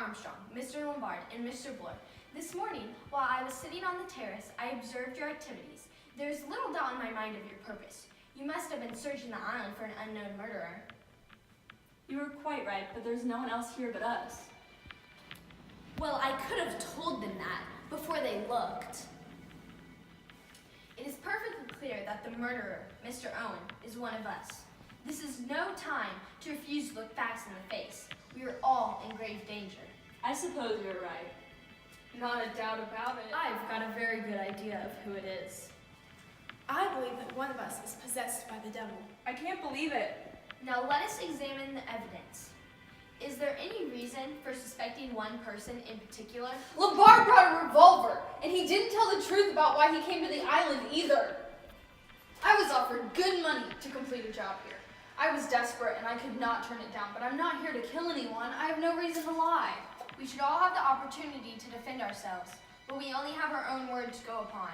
Armstrong, Mr. Lombard, and Mr. Bloor. This morning, while I was sitting on the terrace, I observed your activities. There is little doubt in my mind of your purpose. You must have been searching the island for an unknown murderer. You were quite right, but there's no one else here but us. Well, I could have told them that before they looked. It is perfectly clear that the murderer, Mr. Owen, is one of us. This is no time to refuse to look facts in the face. We are all in grave danger. I suppose you're right. Not a doubt about it. I've got a very good idea of who it is. I believe that one of us is possessed by the devil. I can't believe it. Now let us examine the evidence. Is there any reason for suspecting one person in particular? Lombard brought a revolver, and he didn't tell the truth about why he came to the island either. I was offered good money to complete a job here. I was desperate and I could not turn it down, but I'm not here to kill anyone. I have no reason to lie. We should all have the opportunity to defend ourselves, but we only have our own word to go upon.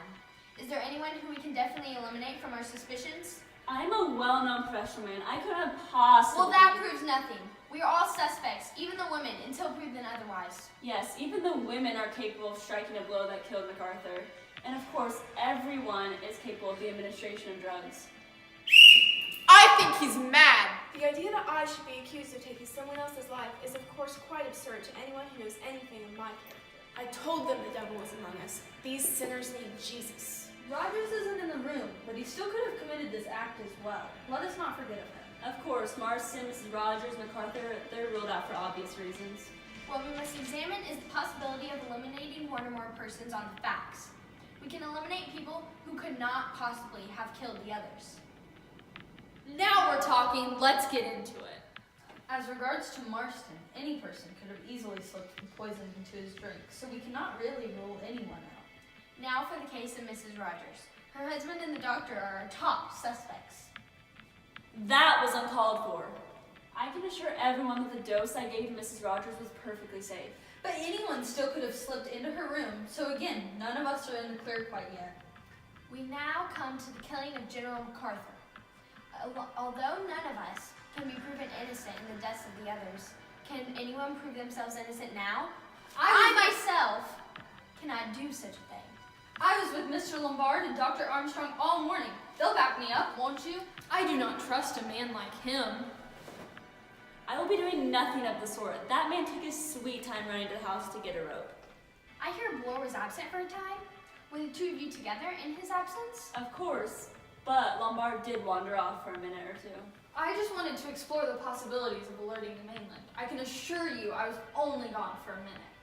Is there anyone who we can definitely eliminate from our suspicions? I'm a well-known professional man. I couldn't possibly... Well, that proves nothing. We are all suspects, even the women, until proven otherwise. Yes, even the women are capable of striking a blow that killed MacArthur. And of course, everyone is capable of the administration of drugs. I think he's mad! The idea that I should be accused of taking someone else's life is of course quite absurd to anyone who knows anything of my character. I told them the devil was among us. These sinners need Jesus. Rogers isn't in the room, but he still could have committed this act as well. Let us not forget of him. Of course, Marston, Mrs. Rogers, MacArthur, they're ruled out for obvious reasons. What we must examine is the possibility of eliminating one or more persons on the facts. We can eliminate people who could not possibly have killed the others. Now we're talking, let's get into it. As regards to Marston, any person could have easily slipped the poison into his drink, so we cannot really rule anyone out. Now for the case of Mrs. Rogers. Her husband and the doctor are our top suspects. That was uncalled for. I can assure everyone that the dose I gave Mrs. Rogers was perfectly safe. But anyone still could have slipped into her room, so again, none of us are in the clear quite yet. We now come to the killing of General MacArthur. Although none of us can be proven innocent in the deaths of the others, can anyone prove themselves innocent now? I myself cannot do such a thing. I was with Mr. Lombard and Dr. Armstrong all morning. They'll back me up, won't you? I do not trust a man like him. I will be doing nothing of the sort. That man took his sweet time running to the house to get a rope. I hear Bloor was absent for a time. Were the two of you together in his absence? Of course, but Lombard did wander off for a minute or two. I just wanted to explore the possibilities of alerting the mainland. I can assure you I was only gone for a minute.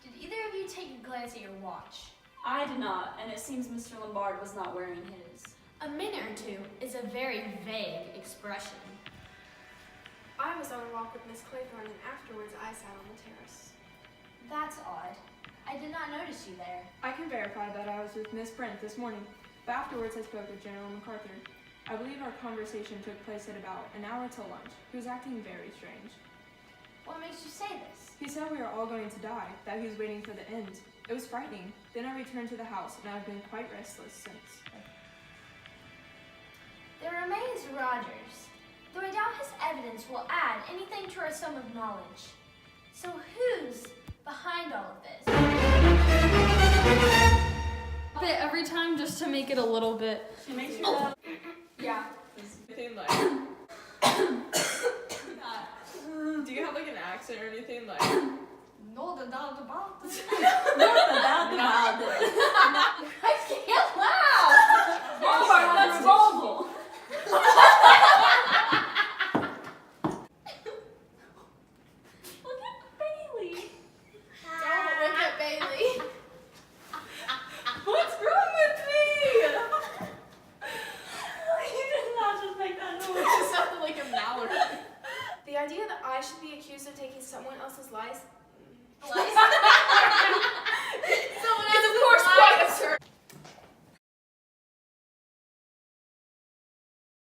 Did either of you take a glance at your watch? I did not, and it seems Mr. Lombard was not wearing his. A minute or two is a very vague expression. I was on a walk with Miss Claythorne and afterwards I sat on the terrace. That's odd. I did not notice you there. I can verify that I was with Miss Brent this morning, but afterwards I spoke with General MacArthur. I believe our conversation took place at about an hour till lunch. He was acting very strange. What makes you say this? He said we were all going to die, that he was waiting for the end. It was frightening. Then I returned to the house, and I've been quite restless since. There remains Rogers, though I doubt his evidence will add anything to our sum of knowledge. So who's behind all of this? Every time just to make it a little bit. Make sure that... Yeah. Anything like... Do you have like an accent or anything like... No doubt about it. I can't laugh! Lombard, that's vulgar. Look at Bailey. Don't look at Bailey. What's wrong with me? You did not just make that noise. It sounded like a mallard. The idea that I should be accused of taking someone else's life